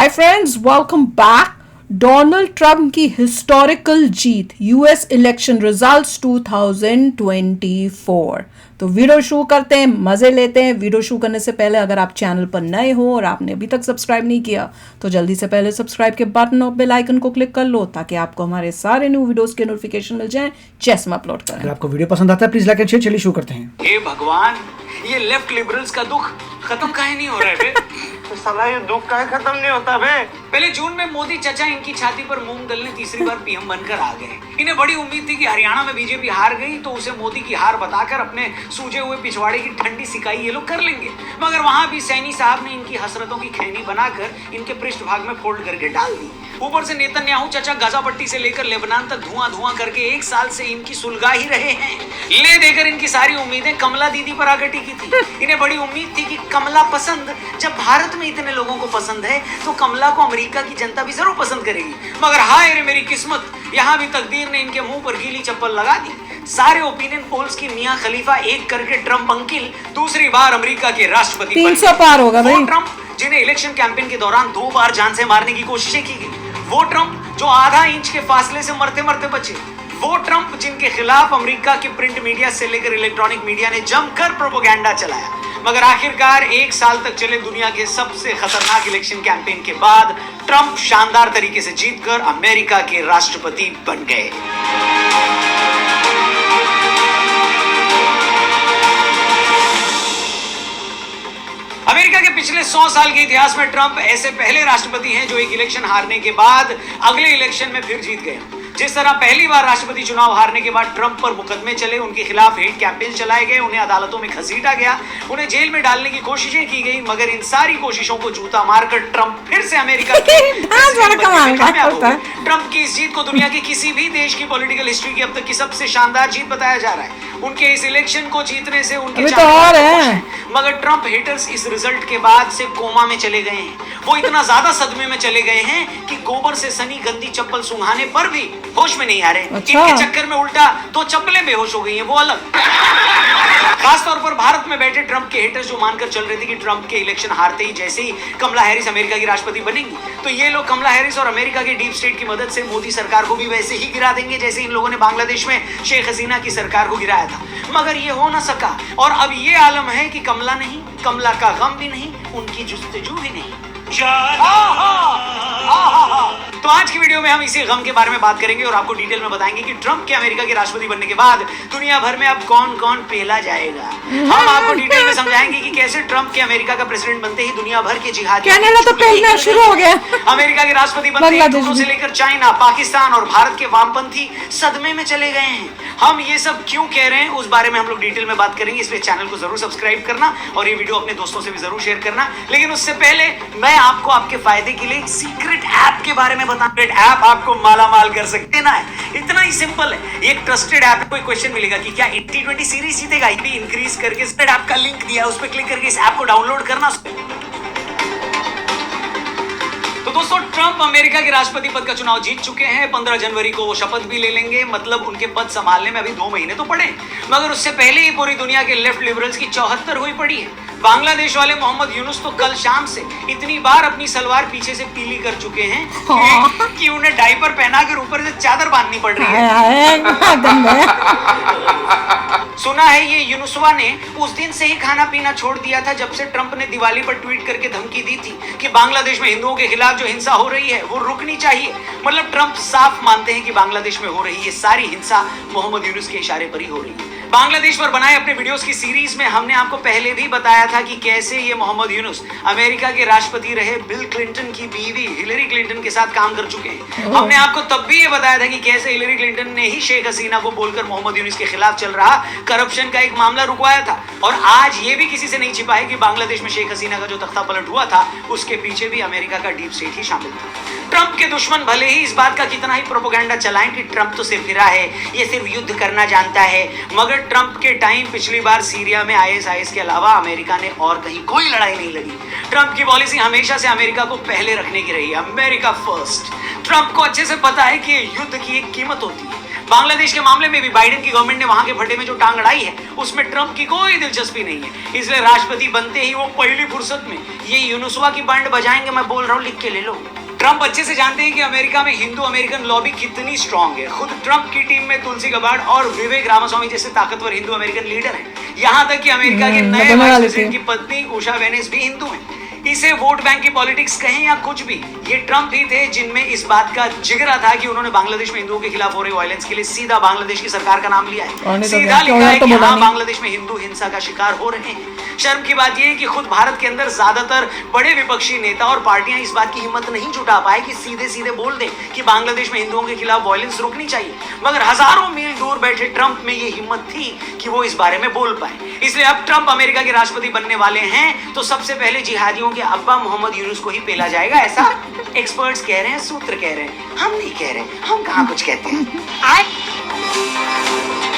Hi friends, welcome back. Donald Trump की historical जीत, US election results 2024। तो video शुरू करते हैं, मजे लेते हैं। वीडियो शुरू करने से पहले अगर आप चैनल पर नए हो और आपने अभी तक सब्सक्राइब नहीं किया तो जल्दी से पहले सब्सक्राइब के बटन और बेल आइकन को क्लिक कर लो ताकि आपको हमारे सारे न्यू वीडियोस के नोटिफिकेशन मिल जाएं जैसे हम अपलोड करें। अगर आपको वीडियो पसंद आता है प्लीज लाइक एंड शेयर। चलिए शुरू करते हैं। हे भगवान, ये लेफ्ट लिबरल्स का दुख खत्म काहे नहीं हो रहा है बे? तो साला ये दुख काहे खत्म नहीं होता बे? पहले जून में मोदी चचा इनकी छाती पर मूंग दलने तीसरी बार पीएम बनकर आ गए। इन्हें बड़ी उम्मीद थी कि हरियाणा में बीजेपी हार गई तो उसे मोदी की हार बताकर अपने सूजे हुए पिछवाड़े की ठंडी सिकाई ये लोग कर लेंगे। मगर वहां भी सैनी साहब ने इनकी हसरतों की खैनी बनाकर इनके पृष्ठभाग में फोल्ड करके डाल दी। ऊपर से नेतन्याहू चचा गाजा पट्टी से लेकर लेबनान तक धुआं धुआं करके एक साल से इनकी सुलगा ही रहे हैं। ले देकर इनकी सारी उम्मीदें कमला दीदी पर आकर टिकी थी। इन्हें बड़ी उम्मीद थी कि कमला पसंद जब भारत में इतने लोगों को पसंद है तो कमला को अमेरिका की जनता भी जरूर पसंद करेगी। मगर हाय रे मेरी किस्मत, यहाँ भी तकदीर ने इनके मुंह पर गीली चप्पल लगा दी। सारे ओपिनियन पोल्स की मियां खलीफा एक करके ट्रंप अंकिल दूसरी बार अमेरिका के राष्ट्रपति 300 पार होगा भाई। वो ट्रंप जिन्हें इलेक्शन कैंपेन के दौरान 2 बार जान से मारने की कोशिशें की गई, वो ट्रंप जो आधा इंच के फासले से मरते मरते बचे, वो ट्रंप जिनके खिलाफ अमेरिका के प्रिंट मीडिया से लेकर इलेक्ट्रॉनिक मीडिया ने जमकर प्रोपेगेंडा चलाया। मगर आखिरकार एक साल तक चले दुनिया के सबसे खतरनाक इलेक्शन कैंपेन के बाद ट्रंप शानदार तरीके से जीतकर अमेरिका के राष्ट्रपति बन गए। अमेरिका के पिछले 100 साल के इतिहास में ट्रंप ऐसे पहले राष्ट्रपति हैं जो एक इलेक्शन हारने के बाद अगले इलेक्शन में फिर जीत गए। जिस तरह पहली बार राष्ट्रपति चुनाव हारने के बाद ट्रंप पर मुकदमे चले, उनके खिलाफ हेट कैंपेन चलाए गए, उन्हें अदालतों में घसीटा गया, उन्हें जेल में डालने की कोशिशें की गई, मगर इन सारी कोशिशों को जूता मारकर ट्रंप फिर से अमेरिका के ट्रंप की इस जीत को दुनिया के किसी भी देश की पॉलिटिकल हिस्ट्री की अब तक की सबसे शानदार जीत बताया जा रहा है। उनके इस इलेक्शन को जीतने से उनके मगर ट्रंप हेटर्स इस रिजल्ट के बाद से कोमा में चले गए हैं। वो इतना ज्यादा सदमे में चले गए हैं कि गोबर से सनी गंदी चप्पल सुंघाने पर भी होश में नहीं आ रहे। इनके चक्कर में उल्टा 2 चप्पलें बेहोश हो गई हैं, वो अलग। खासतौर पर भारत में बैठे ट्रंप के हेटर्स जो मानकर चल रहे थे कि ट्रंप के इलेक्शन हारते ही जैसे ही कमला हैरिस अमेरिका की राष्ट्रपति बनेंगी तो ये लोग कमला हैरिस और अमेरिका के डीप स्टेट की मदद से मोदी सरकार को भी वैसे ही गिरा देंगे जैसे इन लोगों ने बांग्लादेश में शेख हसीना की सरकार को गिराया था। मगर ये हो ना सका और अब ये आलम है कि कमला नहीं, कमला का गम भी नहीं, उनकी जुस्तजू भी नहीं। तो आज की वीडियो में हम इसी गम के बारे में बात करेंगे और आपको डिटेल में बताएंगे कि ट्रंप के अमेरिका के राष्ट्रपति बनने के बाद दुनिया भर में अब कौन कौन पेला जाएगा। हम आपको डिटेल में समझाएंगे कि कैसे ट्रंप के अमेरिका का प्रेसिडेंट बनते ही दुनिया भर के जिहादी तो पेलना शुरू हो गया। अमेरिका के राष्ट्रपति बनते ही दूसरों से लेकर चाइना, पाकिस्तान और भारत के वामपंथी सदमे में चले गए हैं। हम ये सब क्यों कह रहे हैं उस बारे में हम लोग डिटेल में बात करेंगे, इसलिए चैनल को जरूर सब्सक्राइब करना और ये वीडियो अपने दोस्तों से भी जरूर शेयर करना। लेकिन उससे पहले मैं आपको आपके फायदे के लिए एक सीक्रेट ऐप के बारे में बताऊं। ऐप आपको माला माल कर सकते ना है, इतना ही सिंपल है। एक ट्रस्टेड ऐप है। कोई क्वेश्चन मिलेगा कि क्या 80-20 सीरीज जीतेगा, ये इंक्रीज करके ऐप का लिंक दिया है, उस पर क्लिक करके इस ऐप को डाउनलोड करना। तो दोस्तों, ट्रंप अमेरिका के राष्ट्रपति पद का चुनाव जीत चुके हैं। 15 जनवरी को वो शपथ भी ले लेंगे, मतलब उनके पद संभालने में अभी 2 महीने तो पड़े। मगर उससे पहले ही पूरी दुनिया के लेफ्ट लिबरल्स की 74 हुई पड़ी है। बांग्लादेश वाले मोहम्मद यूनुस तो कल शाम से इतनी बार अपनी सलवार पीछे से पीली कर चुके हैं कि उन्हें डायपर पहना कर ऊपर से चादर बांधनी पड़ रही है। सुना है ये यूनुसवा ने उस दिन से ही खाना पीना छोड़ दिया था जब से ट्रंप ने दिवाली पर ट्वीट करके धमकी दी थी कि बांग्लादेश में हिंदुओं के खिलाफ जो हिंसा हो रही है वो रुकनी चाहिए। मतलब ट्रंप साफ मानते हैं कि बांग्लादेश में हो रही ये सारी हिंसा मोहम्मद यूनुस के इशारे पर ही हो रही है। बांग्लादेश पर बनाए अपने वीडियोस की सीरीज में हमने आपको पहले भी बताया था कि कैसे ये मोहम्मद यूनुस अमेरिका के राष्ट्रपति रहे बिल क्लिंटन की बीवी हिलरी क्लिंटन के साथ काम कर चुके हैं। हमने आपको तब भी ये बताया था कि कैसे हिलरी क्लिंटन ने ही शेख हसीना को बोलकर मोहम्मद यूनुस के खिलाफ चल रहा करप्शन का एक मामला रुकवाया था। और आज ये भी किसी से नहीं छिपा है कि बांग्लादेश में शेख हसीना का जो तख्ता पलट हुआ था उसके पीछे भी अमेरिका का डीप स्टेट ही शामिल था। ट्रंप के दुश्मन भले ही इस बात का कितना ही प्रोपेगेंडा चलाएं कि ट्रंप तो सिर्फ फिरा है, ये सिर्फ युद्ध करना जानता है, मगर ट्रंप के टाइम पिछली बार सीरिया में आईएसआईएस के अलावा अमेरिका ने और कहीं कोई लड़ाई नहीं लड़ी। ट्रंप की पॉलिसी हमेशा से अमेरिका को पहले रखने की रही है, अमेरिका फर्स्ट। ट्रंप को अच्छे से पता है कि युद्ध की एक कीमत होती है, बांग्लादेश के मामले में भी बाइडेन की गवर्नमेंट ने वहां के भट्टे में जो टांग अड़ाई है उसमें ट्रंप की कोई दिलचस्पी नहीं है, इसलिए राष्ट्रपति बनते ही वो पहली फुर्सत में ये यूनुसवा की बैंड बजाएंगे। मैं बोल रहा हूँ, लिख के ले लो। ट्रंप अच्छे से जानते हैं कि अमेरिका में हिंदू अमेरिकन लॉबी कितनी स्ट्रांग है। खुद ट्रंप की टीम में तुलसी गबार्ड और विवेक रामास्वामी जैसे ताकतवर हिंदू अमेरिकन लीडर हैं। यहाँ तक कि अमेरिका के नए वाइस प्रेसिडेंट की पत्नी उषा वेनेस भी हिंदू हैं। इसे वोट बैंक की पॉलिटिक्स कहें या कुछ भी, ये ट्रंप ही थे जिनमें इस बात का जिगरा था कि उन्होंने बांग्लादेश में हिंदुओं के खिलाफ हो रहे वायलेंस के लिए सीधा बांग्लादेश की सरकार का नाम लिया है। सीधा लिखा है कि हाँ, बांग्लादेश में हिंदू हिंसा का शिकार हो रहे हैं। शर्म की बात यह है कि खुद भारत के अंदर ज्यादातर बड़े विपक्षी नेता और पार्टियां इस बात की हिम्मत नहीं जुटा पाए कि सीधे सीधे बोल दें कि बांग्लादेश में हिंदुओं के खिलाफ वायलेंस रुकनी चाहिए, मगर हजारों मील दूर बैठे ट्रंप में ये हिम्मत थी कि वो इस बारे में बोल पाए। इसलिए अब ट्रंप अमेरिका के राष्ट्रपति बनने वाले हैं तो सबसे पहले जिहादियों के अब्बा मोहम्मद यूनुस को ही पेला जाएगा, ऐसा एक्सपर्ट्स कह रहे हैं, सूत्र कह रहे हैं, हम नहीं कह रहे, हम कहाँ कुछ कहते हैं।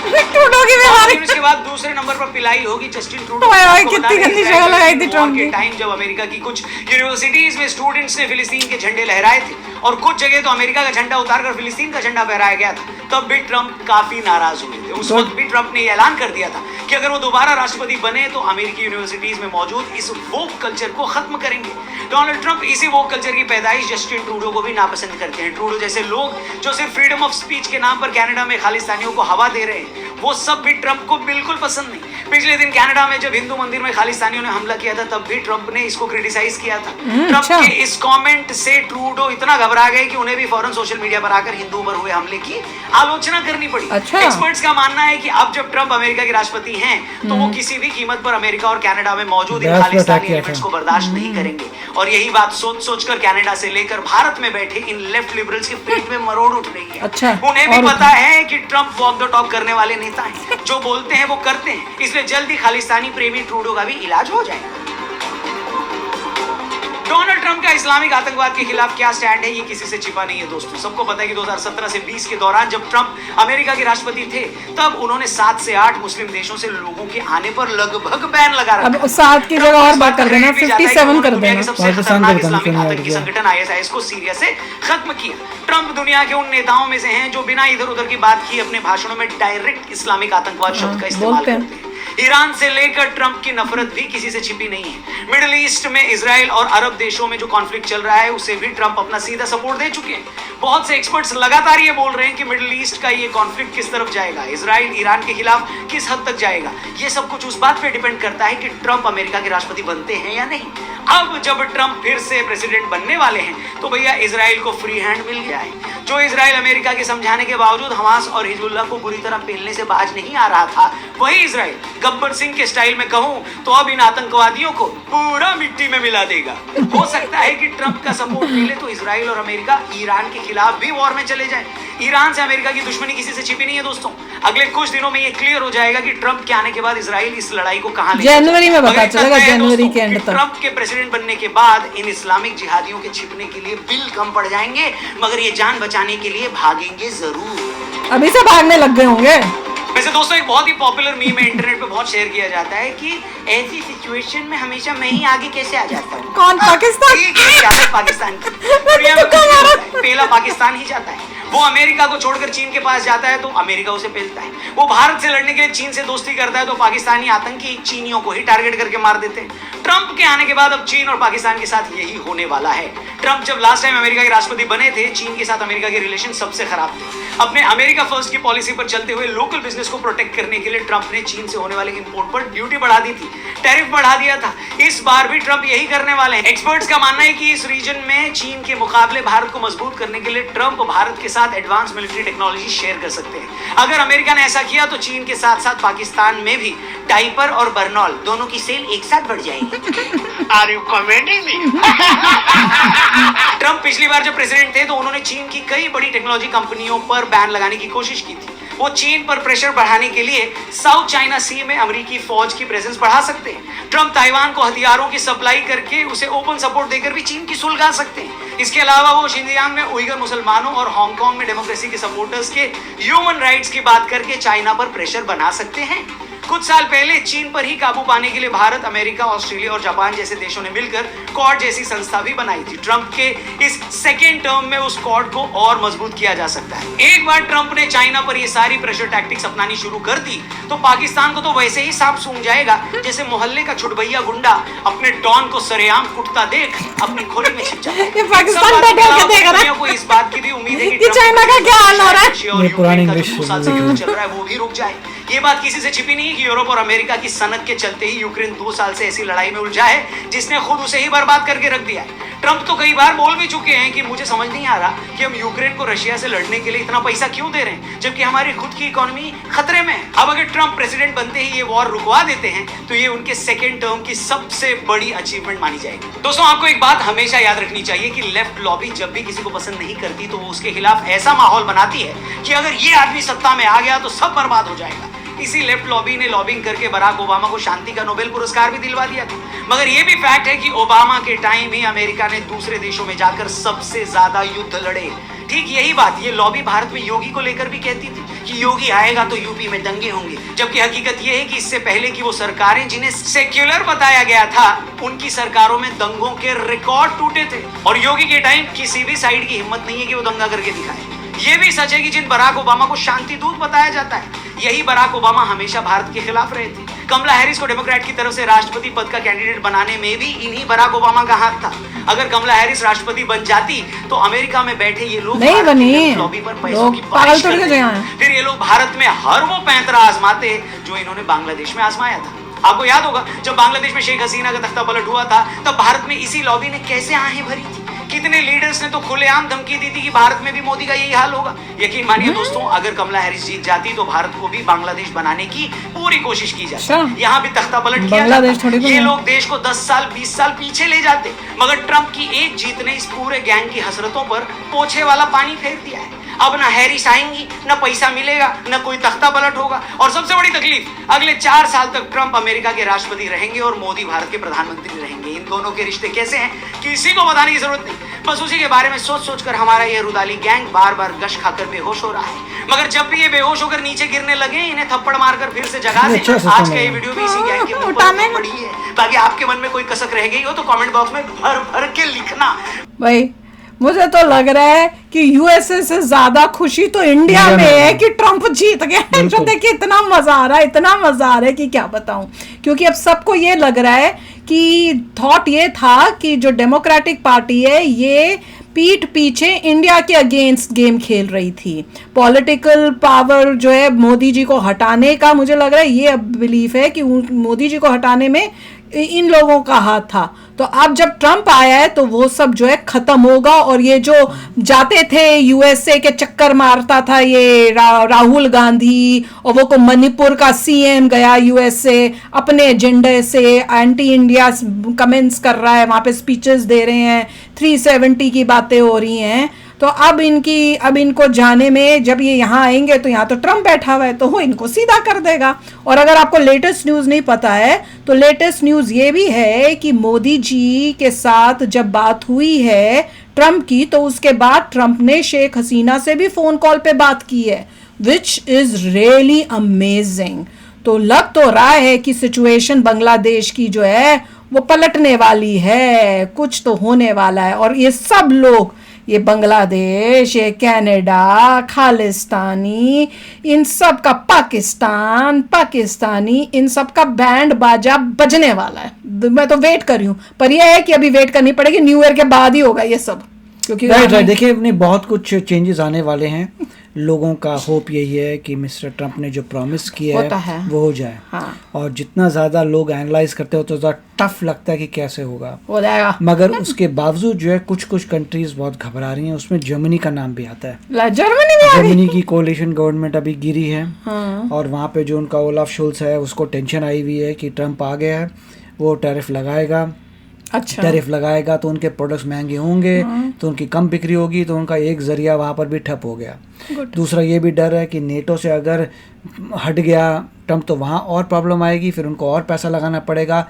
इसके बाद दूसरे नंबर पर पिलाई होगी जस्टिन ट्रूडो। कितनी गंदी शक्ल लगाई थी ट्रंप की। टाइम जब अमेरिका की कुछ यूनिवर्सिटीज में स्टूडेंट्स ने फिलिस्तीन के झंडे लहराए थे और कुछ जगह तो अमेरिका का झंडा उतारकर फिलिस्तीन का झंडा फहराया गया था, तब भी ट्रंप काफी नाराज हुए थे। उस वक्त भी ट्रंप ने ऐलान कर दिया था कि अगर वो दोबारा राष्ट्रपति बने तो अमेरिकी यूनिवर्सिटीज में मौजूद इस वोक कल्चर को खत्म करेंगे। डोनाल्ड ट्रंप इसी वोक कल्चर की पैदाइश जस्टिन ट्रूडो को भी नापसंद करते हैं। ट्रूडो जैसे लोग जो सिर्फ फ्रीडम ऑफ स्पीच के नाम पर कनाडा में खालिस्तानियों को हवा दे रहे हैं, वो सब भी ट्रंप को बिल्कुल पसंद नहीं। पिछले दिन कनाडा में जब हिंदू मंदिर में खालिस्तानियों ने हमला किया था तब भी ट्रंप ने इसको क्रिटिसाइज किया था। ट्रंप के इस कमेंट से ट्रूडो इतना घबरा गए कि उन्हें भी फौरन सोशल मीडिया पर आकर हिंदुओं पर हुए हमले की आलोचना करनी पड़ी। एक्सपर्ट्स का मानना है कि अब जब ट्रंप अमेरिका के राष्ट्रपति हैं तो वो किसी भी कीमत पर अमेरिका और कनाडा में मौजूद इन खालिस्तानी एलिमेंट्स को बर्दाश्त नहीं करेंगे, और यही बात सोच सोचकर कनाडा से लेकर भारत में बैठे इन लेफ्ट लिबरल्स के पेट में मरोड़ उठ रही है। उन्हें भी पता है कि ट्रंप वॉक द टॉक करने वाले नेता हैं, जो बोलते हैं वो करते हैं, इसलिए जल्दी खालिस्तानी प्रेमी ट्रूडो का भी इलाज हो जाएगा। डोनाल्ड ट्रंप का इस्लामिक आतंकवाद के खिलाफ क्या स्टैंड है ये किसी से छिपा नहीं है दोस्तों। सबको पता है कि 2017 से 20 के दौरान जब ट्रंप अमेरिका के राष्ट्रपति थे तब उन्होंने 7 से 8 मुस्लिम देशों से लोगों के आने पर लगभग बैन लगा रखा। अब 7 की जगह और बात कर देना, 57 कर देना। सबसे खतरनाक इस्लामिक आतंकी संगठन आईएसआईएस को सीरिया से खत्म किया। ट्रंप दुनिया के उन नेताओं में से हैं जो बिना इधर उधर की बात किए अपने भाषणों में डायरेक्ट इस्लामिक आतंकवाद शब्द का इस्तेमाल करते हैं। ईरान से लेकर ट्रंप की नफरत भी किसी से छिपी नहीं है। मिडिल ईस्ट में इजराइल और अरब देशों में जो कॉन्फ्लिक्ट चल रहा है उसे भी ट्रंप अपना सीधा सपोर्ट दे चुके हैं। बहुत से एक्सपर्ट्स लगातार ये बोल रहे हैं कि मिडिल ईस्ट का ये कॉन्फ्लिक्ट किस तरफ जाएगा, इजराइल ईरान के खिलाफ किस हद तक जाएगा। ये सब कुछ उस बात पे डिपेंड करता है कि ट्रंप अमेरिका के राष्ट्रपति बनते हैं या नहीं। अब जब ट्रंप फिर से प्रेसिडेंट बनने वाले हैं तो भैया इजराइल को फ्री हैंड मिल गया है। जो इजराइल अमेरिका के समझाने के बावजूद हमास और हिजबुल्लाह को बुरी तरह पेलने से बाज नहीं आ रहा था, वही इजराइल गब्बर सिंह के स्टाइल में कहूं तो अब इन आतंकवादियों को पूरा मिट्टी में मिला देगा। हो सकता है कि ट्रंप का सपोर्ट मिले तो इजराइल और अमेरिका ईरान के खिलाफ भी वॉर में चले जाएं। ईरान से अमेरिका की दुश्मनी किसी से छिपी नहीं है दोस्तों। अगले कुछ दिनों में ये क्लियर हो जाएगा कि ट्रंप के आने के बाद इजराइल इस लड़ाई को कहां ले जाएगा। जनवरी में पता चलेगा, जनवरी के एंड तक। ट्रंप के प्रेसिडेंट बनने के बाद इन इस्लामिक जिहादियों के छिपने के लिए बिल कम पड़ जाएंगे, मगर ये जान बचाने के लिए भागेंगे जरूर। अभी से भागने लग गए होंगे। वैसे दोस्तों एक बहुत ही पॉपुलर मीम है, इंटरनेट पे बहुत शेयर किया जाता है कि ऐसी सिचुएशन में हमेशा मैं ही आगे कैसे आ जाता हूँ। कौन? पाकिस्तान? पाकिस्तान की दुनिया में पहला पाकिस्तान ही जाता है। वो अमेरिका को छोड़कर चीन के पास जाता है तो अमेरिका उसे पेलता है। वो भारत से लड़ने के लिए चीन से दोस्ती करता है तो पाकिस्तानी आतंकी चीनियों को ही टारगेट करके मार देते हैं। ट्रंप के आने के बाद अब चीन और पाकिस्तान के साथ यही होने वाला है। ट्रंप जब लास्ट टाइम अमेरिका के राष्ट्रपति बने थे, चीन के साथ अमेरिका के रिलेशन सबसे खराब थे। अपने अमेरिका फर्स्ट की पॉलिसी पर चलते हुए लोकल बिजनेस को प्रोटेक्ट करने के लिए ट्रंप ने चीन से होने वाले इंपोर्ट पर ड्यूटी बढ़ा दी थी, टैरिफ बढ़ा दिया था। इस बार भी ट्रंप यही करने वाले हैं। एक्सपर्ट्स का मानना है कि इस रीजन में चीन के मुकाबले भारत को मजबूत करने के लिए ट्रंप भारत के साथ एडवांस मिलिट्री टेक्नोलॉजी शेयर कर सकते हैं। अगर अमेरिका ने ऐसा किया तो चीन के साथ साथ पाकिस्तान में भी डाइपर और बर्नॉल दोनों की सेल एक साथ बढ़ जाएगी। Are you comedy me? Trump पिछली बार जब प्रेसिडेंट थे तो उन्होंने चीन की कई बड़ी टेक्नोलॉजी कंपनियों पर बैन लगाने की कोशिश की थी। वो चीन पर प्रेशर बढ़ाने के लिए साउथ चाइना सी में अमेरिकी फौज की प्रेजेंस बढ़ा सकते हैं। ट्रंप ताइवान को हथियारों की सप्लाई करके उसे ओपन सपोर्ट देकर भी चीन की सुलगा सकते हैं। इसके अलावा वो शिनजियांग में उइगर मुसलमानों और हांगकांग में डेमोक्रेसी के सपोर्टर्स के ह्यूमन राइट्स की बात करके चाइना पर प्रेशर बना सकते हैं। कुछ साल पहले चीन पर ही काबू पाने के लिए भारत, अमेरिका, ऑस्ट्रेलिया और जापान जैसे देशों ने मिलकर क्वाड जैसी संस्था भी बनाई थी। ट्रंप के इस सेकेंड टर्म में उस क्वाड को और मजबूत किया जा सकता है। एक बार ट्रंप ने चाइना पर ये सारी प्रेशर टैक्टिक्स अपनानी शुरू कर दी तो पाकिस्तान को तो वैसे ही सांप सूंघ जाएगा जैसे मोहल्ले का छुटभैया गुंडा अपने डॉन को सरेआम कुटता देख अपनी खोली में छिप जाए। ये पाकिस्तान बैठ के देख रहा है को इस बात की भी उम्मीद है कि कि चाइना का क्या हाल हो रहा है। ये पुरानी इंग्लिश चल रहा है वो भी रुक जाए। ये बात किसी से छिपी नहीं कि यूरोप और अमेरिका की सनक के चलते ही यूक्रेन 2 साल से ऐसी लड़ाई में उलझा है जिसने खुद उसे ही बर्बाद करके रख दिया है। ट्रंप तो कई बार बोल भी चुके हैं कि मुझे समझ नहीं आ रहा कि हम यूक्रेन को रशिया से लड़ने के लिए इतना पैसा क्यों दे रहे हैं जबकि हमारी खुद की इकोनॉमी खतरे में है। अब अगर ट्रंप प्रेसिडेंट बनते ही ये वॉर रुकवा देते हैं तो ये उनके सेकेंड टर्म की सबसे बड़ी अचीवमेंट मानी जाएगी। दोस्तों, आपको एक बात हमेशा याद रखनी चाहिए कि लेफ्ट लॉबी जब भी किसी को पसंद नहीं करती तो वो उसके खिलाफ ऐसा माहौल बनाती है कि अगर ये आदमी सत्ता में आ गया तो सब बर्बाद हो जाएगा। इसी लेफ्ट लॉबी ने लॉबिंग करके बराक ओबामा को शांति का नोबेल पुरस्कार भी दिलवा दिया था। मगर ये भी फैक्ट है कि ओबामा के टाइम ही अमेरिका ने दूसरे देशों में जाकर सबसे ज्यादा युद्ध लड़े। ठीक यही बात ये लॉबी भारत में योगी को लेकर भी कहती थी कि योगी आएगा तो यूपी में दंगे होंगे, जबकि हकीकत ये है कि इससे पहले की वो सरकारें जिन्हें सेक्युलर बताया गया था उनकी सरकारों में दंगों के रिकॉर्ड टूटे थे और योगी के टाइम किसी भी साइड की हिम्मत नहीं है कि वो दंगा करके दिखाए। ये भी सच है कि जिन बराक ओबामा को शांति दूत बताया जाता है यही बराक ओबामा हमेशा भारत के खिलाफ रहे थे। कमला हैरिस को डेमोक्रेट की तरफ से राष्ट्रपति पद का कैंडिडेट बनाने में भी इन्हीं बराक ओबामा का हाथ था। अगर कमला हैरिस राष्ट्रपति बन जाती तो अमेरिका में बैठे ये लोग नहीं बनी, लॉबी पर पैसों की पागल बारिश तोड़ के करते। गए हैं। फिर ये लोग भारत में हर वो पैंतरा आजमाते जो इन्होंने बांग्लादेश में आजमाया था। आपको याद होगा जब बांग्लादेश में शेख हसीना का तख्ता पलट हुआ था तब भारत में इसी लॉबी ने कैसे आहें भरी थी। कितने लीडर्स ने तो खुलेआम धमकी दी थी कि भारत में भी मोदी का यही हाल होगा। यकीन मानिए दोस्तों, अगर कमला हैरिस जीत जाती तो भारत को भी बांग्लादेश बनाने की पूरी कोशिश की जाती। यहाँ भी तख्ता पलट किया जाता। ये लोग देश को 10 साल 20 साल पीछे ले जाते, मगर ट्रंप की एक जीत ने इस पूरे गैंग की हसरतों पर पोछे वाला पानी फेर दिया है। अब ना हैरिस आएंगी, ना पैसा मिलेगा, ना कोई तख्ता पलट होगा और सबसे बड़ी तकलीफ अगले 4 साल तक ट्रंप अमेरिका के राष्ट्रपति रहेंगे और मोदी भारत के प्रधानमंत्री रहेंगे। इन दोनों के रिश्ते कैसे हैं किसी को बताने की जरूरत नहीं, बस उसी के बारे में सोच सोच कर हमारा ये रुदाली गैंग बार बार गश खाकर बेहोश हो रहा है। मगर जब भी ये बेहोश होकर नीचे गिरने लगे इन्हें थप्पड़ मारकर फिर से जगा दें। आज का ये वीडियो भी इसी गैंग के मुंह पर पड़ी है। बाकी आपके मन में कोई कसक रह गई हो तो कमेंट बॉक्स में भर भर के लिखना। भाई मुझे तो लग रहा है कि यूएसए से ज्यादा खुशी तो इंडिया में है कि ट्रंप जीत गया। जो देखिए इतना मजा आ रहा है कि क्या बताऊं, क्योंकि अब सबको ये लग रहा है कि थॉट ये था कि जो डेमोक्रेटिक पार्टी है ये पीठ पीछे इंडिया के अगेंस्ट गेम खेल रही थी। पॉलिटिकल पावर जो है मोदी जी को हटाने का मुझे लग रहा है ये अब बिलीफ है कि मोदी जी को हटाने में इन लोगों का हाथ था। तो अब जब ट्रंप आया है तो वो सब जो है खत्म होगा और ये जो जाते थे यूएसए के चक्कर मारता था ये राहुल गांधी और वो को मणिपुर का सीएम गया यूएसए अपने एजेंडे से एंटी इंडिया कमेंट्स कर रहा है, वहां पे स्पीचेस दे रहे हैं, 370 की बातें हो रही हैं। तो अब इनको जाने में जब ये यहाँ आएंगे तो यहाँ तो ट्रंप बैठा हुआ है तो वो इनको सीधा कर देगा। और अगर आपको लेटेस्ट न्यूज़ नहीं पता है तो लेटेस्ट न्यूज़ ये भी है कि मोदी जी के साथ जब बात हुई है ट्रंप की तो उसके बाद ट्रंप ने शेख हसीना से भी फ़ोन कॉल पे बात की है, विच इज़ रियली अमेजिंग। तो लग तो रहा है कि सिचुएशन बांग्लादेश की जो है वो पलटने वाली है, कुछ तो होने वाला है। और ये सब लोग, ये बांग्लादेश, ये कनाडा, खालिस्तानी, इन सब का पाकिस्तानी, इन सब का बैंड बाजा बजने वाला है। मैं तो वेट कर रही हूँ, पर यह है कि अभी वेट करनी पड़ेगी, न्यू ईयर के बाद ही होगा ये सब, क्योंकि राइट देखिए अपने बहुत कुछ चेंजेस आने वाले हैं। लोगों का होप यही है कि मिस्टर ट्रंप ने जो प्रॉमिस किया है वो हो जाए। हाँ। और जितना ज़्यादा लोग एनालाइज करते हो तो ज़्यादा टफ लगता है कि कैसे होगा, हो जाएगा। मगर उसके बावजूद जो है कुछ कंट्रीज बहुत घबरा रही हैं, उसमें जर्मनी का नाम भी आता है। जर्मनी की कोलिशन गवर्नमेंट अभी गिरी है। हाँ। और वहाँ पे जो उनका ओलाफ शोल्स है उसको टेंशन आई हुई है कि ट्रंप आ गया है, वो टैरिफ लगाएगा। अच्छा। टैरिफ लगाएगा तो उनके प्रोडक्ट्स महंगे होंगे, तो उनकी कम बिक्री होगी, तो उनका एक जरिया वहाँ पर भी ठप हो गया। दूसरा ये भी डर है कि नेटो से अगर हट गया ट्रंप तो वहाँ और प्रॉब्लम आएगी, फिर उनको और पैसा लगाना पड़ेगा,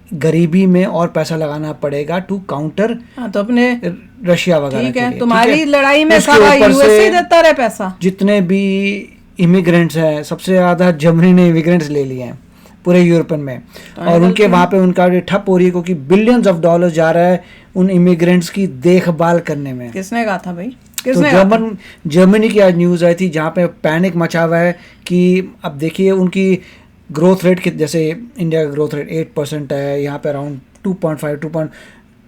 गरीबी में और पैसा लगाना पड़ेगा टू काउंटर तो अपने रशिया वगैरह के लिए। तुम्हारी लड़ाई में सारा यूएसए देता रहे पैसा। जितने भी इमिग्रेंट्स हैं, सबसे ज़्यादा जर्मनी ने इमिग्रेंट्स ले लिए हैं पूरे यूरोपन में, और उनके वहाँ पे उनका ठप हो रही है क्योंकि बिलियंस ऑफ डॉलर जा रहा है उन इमिग्रेंट्स की देखभाल करने में। किसने कहा था भाई? तो किसने कहा था? जर्मनी की आज न्यूज़ आई थी जहाँ पे पैनिक मचा हुआ है कि अब देखिए उनकी ग्रोथ रेट की, जैसे इंडिया का ग्रोथ रेट 8% है, यहाँ पे अराउंड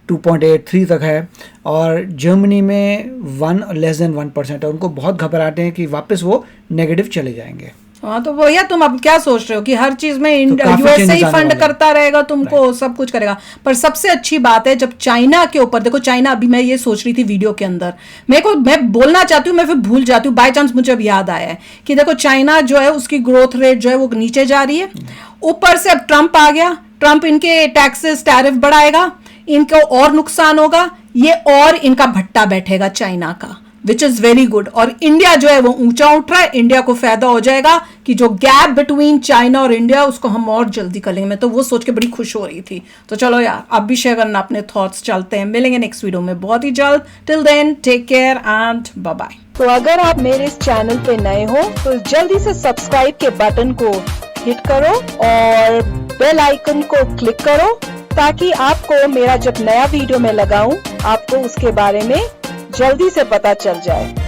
2.83 तक है, और जर्मनी में 1% है। उनको बहुत घबराहट है कि वापस वो नेगेटिव चले जाएंगे। हाँ तो भैया तुम अब क्या सोच रहे हो कि हर चीज में काफी यूएसए ही changes आने फंड वाले हैं। करता रहेगा तुमको, सब कुछ करेगा। पर सबसे अच्छी बात है जब चाइना के ऊपर देखो, चाइना अभी मैं ये सोच रही थी वीडियो के अंदर, मैं बोलना चाहती हूँ, मैं फिर भूल जाती हूँ, बाय चांस मुझे अब याद आया है कि देखो चाइना जो है उसकी ग्रोथ रेट जो है वो नीचे जा रही है, ऊपर से अब ट्रंप आ गया, ट्रंप इनके टैक्सेस टैरिफ बढ़ाएगा, इनको और नुकसान होगा, ये और इनका भट्टा बैठेगा चाइना का, विच इज वेरी गुड। और इंडिया जो है वो ऊंचा उठ रहा है, इंडिया को फायदा हो जाएगा कि जो गैप बिटवीन चाइना और इंडिया उसको हम और जल्दी कर लेंगे। मैं तो वो सोच के बड़ी खुश हो रही थी। तो चलो यार आप भी शेयर करना अपने थॉट्स, चलते हैं, मिलेंगे नेक्स्ट वीडियो में बहुत ही जल्द। Till then take care and bye bye. तो अगर आप मेरे इस चैनल पे नए हो तो जल्दी से सब्सक्राइब के बटन को हिट करो और बेल आइकन को क्लिक करो ताकि आपको मेरा जब नया वीडियो मैं लगाऊं आपको उसके बारे में जल्दी से पता चल जाए।